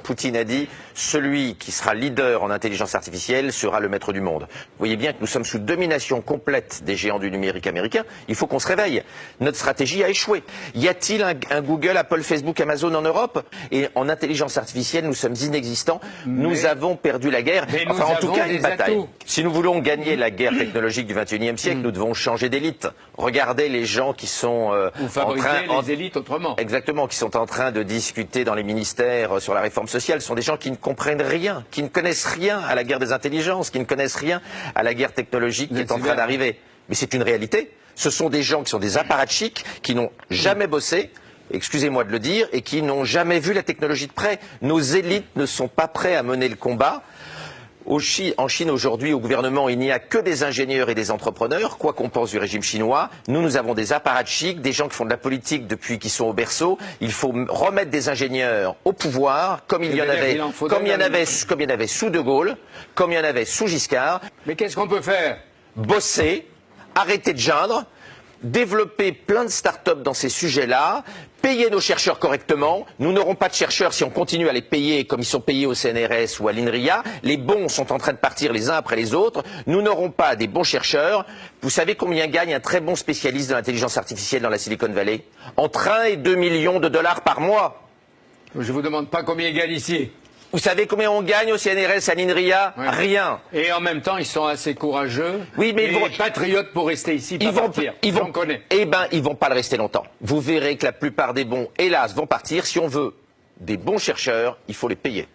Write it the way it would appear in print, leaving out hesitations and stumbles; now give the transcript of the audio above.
Poutine a dit « Celui qui sera leader en intelligence artificielle sera le maître du monde ». Vous voyez bien que nous sommes sous domination complète des géants du numérique américain. Il faut qu'on se réveille. Notre stratégie a échoué. Y a-t-il un Google, Apple, Facebook, Amazon en Europe? Et en intelligence artificielle, nous sommes inexistants. Nous avons perdu la guerre. Enfin, en tout cas, une bataille. Si nous voulons gagner la guerre technologique du XXIe siècle, nous devons changer d'élite. Regardez les gens qui sont Ou fabriquer les élites autrement. Exactement, qui sont en train de discuter dans les ministères sur la réforme sociale. Ce sont des gens qui ne comprennent rien, qui ne connaissent rien à la guerre des intelligences, qui ne connaissent rien à la guerre technologique qui est en train d'arriver. Mais c'est une réalité. Ce sont des gens qui sont des apparatchiks, qui n'ont jamais bossé, excusez-moi de le dire, et qui n'ont jamais vu la technologie de près. Nos élites ne sont pas prêts à mener le combat. En Chine aujourd'hui, au gouvernement, il n'y a que des ingénieurs et des entrepreneurs, quoi qu'on pense du régime chinois. Nous avons des apparatchiks, des gens qui font de la politique depuis qu'ils sont au berceau. Il faut remettre des ingénieurs au pouvoir, comme il y en avait sous De Gaulle, comme il y en avait sous Giscard. Mais qu'est-ce qu'on peut faire? Bosser, arrêter de geindre, développer plein de start-up dans ces sujets-là, payer nos chercheurs correctement. Nous n'aurons pas de chercheurs si on continue à les payer comme ils sont payés au CNRS ou à l'INRIA. Les bons sont en train de partir les uns après les autres. Nous n'aurons pas des bons chercheurs. Vous savez combien gagne un très bon spécialiste de l'intelligence artificielle dans la Silicon Valley? Entre 1 et 2 millions de dollars par mois. Je ne vous demande pas combien il gagne ici. Vous savez combien on gagne au CNRS, à l'INRIA? Ouais. Rien. Et en même temps, ils sont assez courageux. Oui, mais ils vont patriotes pour rester ici, pas partir. Ils vont pas le rester longtemps. Vous verrez que la plupart des bons, hélas, vont partir. Si on veut des bons chercheurs, il faut les payer.